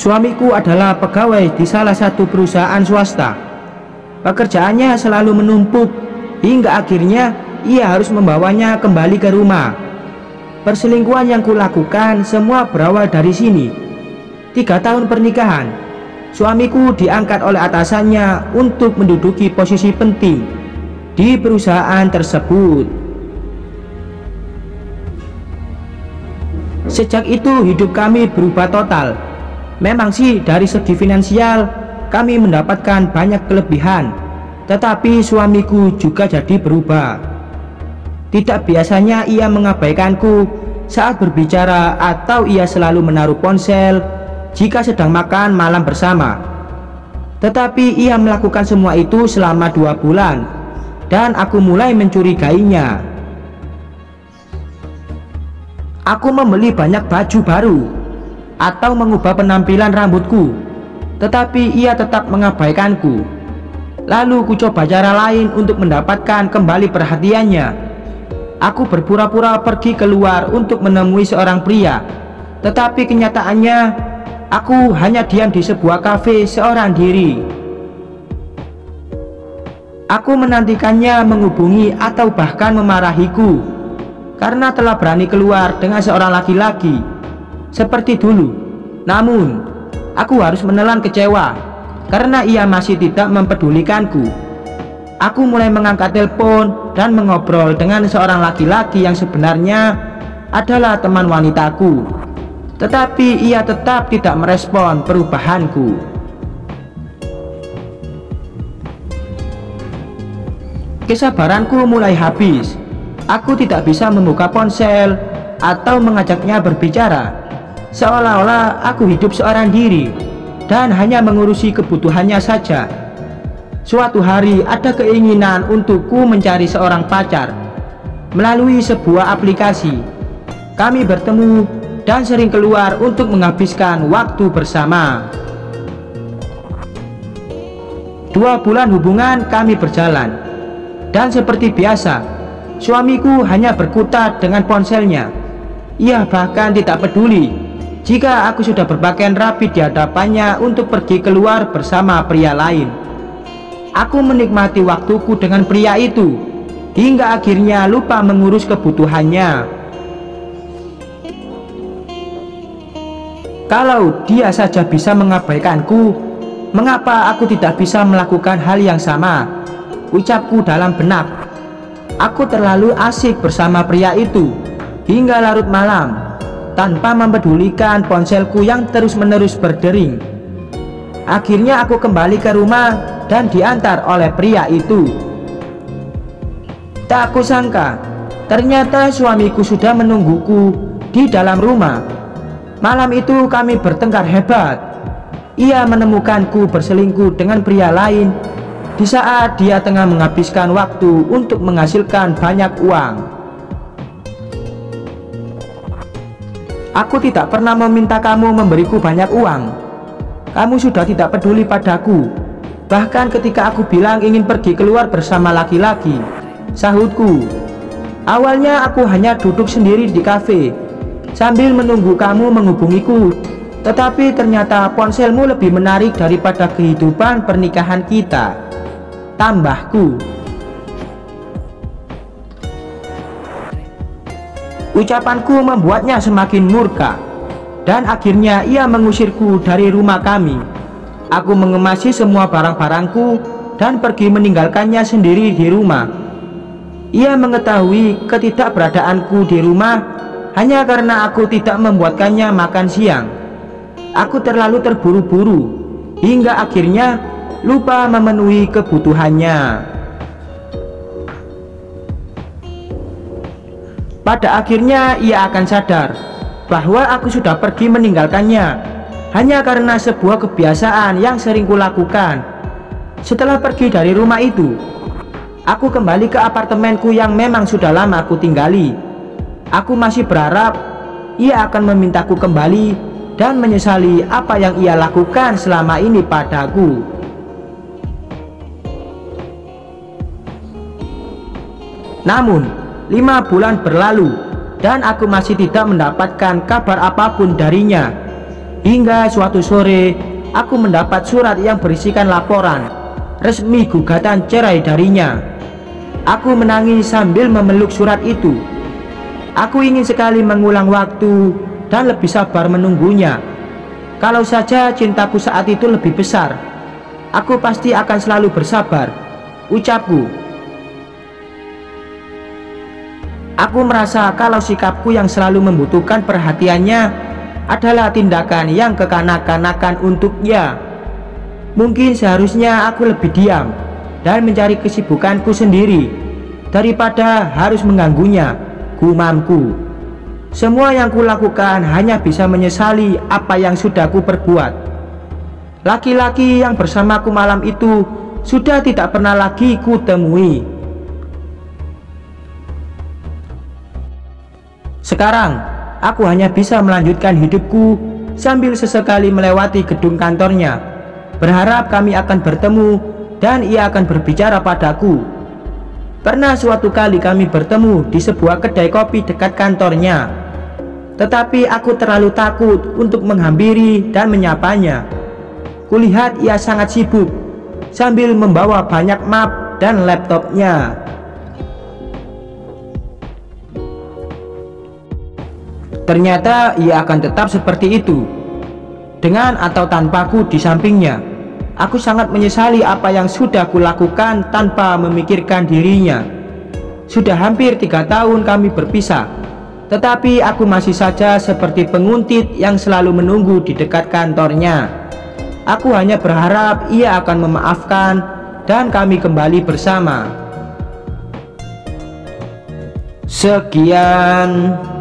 Suamiku adalah pegawai di salah satu perusahaan swasta. Pekerjaannya selalu menumpuk hingga akhirnya ia harus membawanya kembali ke rumah. Perselingkuhan yang kulakukan semua berawal dari sini. 3 tahun pernikahan, suamiku diangkat oleh atasannya untuk menduduki posisi penting di perusahaan tersebut. Sejak itu hidup kami berubah total. Memang sih dari segi finansial kami mendapatkan banyak kelebihan, tetapi suamiku juga jadi berubah. Tidak biasanya ia mengabaikanku saat berbicara atau ia selalu menaruh ponsel jika sedang makan malam bersama. Tetapi ia melakukan semua itu selama 2 bulan dan aku mulai mencurigainya. Aku membeli banyak baju baru atau mengubah penampilan rambutku, tetapi ia tetap mengabaikanku. Lalu ku coba cara lain untuk mendapatkan kembali perhatiannya. Aku berpura-pura pergi keluar untuk menemui seorang pria, tetapi kenyataannya aku hanya diam di sebuah kafe seorang diri. Aku menantikannya menghubungi atau bahkan memarahiku karena telah berani keluar dengan seorang laki-laki seperti dulu. Namun aku harus menelan kecewa karena ia masih tidak mempedulikanku. Aku mulai mengangkat telepon dan mengobrol dengan seorang laki-laki yang sebenarnya adalah teman wanitaku, tetapi ia tetap tidak merespon perubahanku. Kesabaranku mulai habis. Aku tidak bisa membuka ponsel atau mengajaknya berbicara, seolah-olah aku hidup seorang diri dan hanya mengurusi kebutuhannya saja. Suatu hari ada keinginan untukku mencari seorang pacar melalui sebuah aplikasi. Kami bertemu dan sering keluar untuk menghabiskan waktu bersama. 2 bulan hubungan kami berjalan, dan seperti biasa suamiku hanya berkutat dengan ponselnya. Ia bahkan tidak peduli jika aku sudah berpakaian rapi di hadapannya untuk pergi keluar bersama pria lain. Aku menikmati waktuku dengan pria itu hingga akhirnya lupa mengurus kebutuhannya. Kalau dia saja bisa mengabaikanku, mengapa aku tidak bisa melakukan hal yang sama? Ucapku dalam benak. Aku terlalu asik bersama pria itu hingga larut malam tanpa mempedulikan ponselku yang terus-menerus berdering. Akhirnya aku kembali ke rumah dan diantar oleh pria itu. Tak kusangka, ternyata suamiku sudah menungguku di dalam rumah. Malam itu kami bertengkar hebat. Ia menemukanku berselingkuh dengan pria lain di saat dia tengah menghabiskan waktu untuk menghasilkan banyak uang. Aku tidak pernah meminta kamu memberiku banyak uang. Kamu sudah tidak peduli padaku. Bahkan ketika aku bilang ingin pergi keluar bersama laki-laki, sahutku. Awalnya aku hanya duduk sendiri di kafe sambil menunggu kamu menghubungiku, tetapi ternyata ponselmu lebih menarik daripada kehidupan pernikahan kita, tambahku. Ucapanku membuatnya semakin murka, dan akhirnya ia mengusirku dari rumah kami. Aku mengemasi semua barang-barangku dan pergi meninggalkannya sendiri di rumah. Ia mengetahui ketidakberadaanku di rumah hanya karena aku tidak membuatkannya makan siang. Aku terlalu terburu-buru hingga akhirnya lupa memenuhi kebutuhannya. Pada akhirnya ia akan sadar bahwa aku sudah pergi meninggalkannya hanya karena sebuah kebiasaan yang sering kulakukan. Setelah pergi dari rumah itu, aku kembali ke apartemenku yang memang sudah lama aku tinggali. Aku masih berharap ia akan memintaku kembali dan menyesali apa yang ia lakukan selama ini padaku. Namun 5 bulan berlalu dan aku masih tidak mendapatkan kabar apapun darinya. Hingga suatu sore, aku mendapat surat yang berisikan laporan resmi gugatan cerai darinya. Aku menangis sambil memeluk surat itu. Aku ingin sekali mengulang waktu dan lebih sabar menunggunya. Kalau saja cintaku saat itu lebih besar, aku pasti akan selalu bersabar, ucapku. Aku merasa kalau sikapku yang selalu membutuhkan perhatiannya adalah tindakan yang kekanak-kanakan untuknya. Mungkin seharusnya aku lebih diam dan mencari kesibukanku sendiri daripada harus mengganggunya, gumamku. Semua yang kulakukan hanya bisa menyesali apa yang sudah ku perbuat. Laki-laki yang bersamaku malam itu sudah tidak pernah lagi ku temui. Sekarang aku hanya bisa melanjutkan hidupku sambil sesekali melewati gedung kantornya, berharap kami akan bertemu dan ia akan berbicara padaku. Pernah suatu kali kami bertemu di sebuah kedai kopi dekat kantornya, tetapi aku terlalu takut untuk menghampiri dan menyapanya. Kulihat ia sangat sibuk sambil membawa banyak map dan laptopnya. Ternyata ia akan tetap seperti itu, dengan atau tanpaku di sampingnya. Aku sangat menyesali apa yang sudah kulakukan tanpa memikirkan dirinya. Sudah hampir 3 tahun kami berpisah, tetapi aku masih saja seperti penguntit yang selalu menunggu di dekat kantornya. Aku hanya berharap ia akan memaafkan dan kami kembali bersama. Sekian.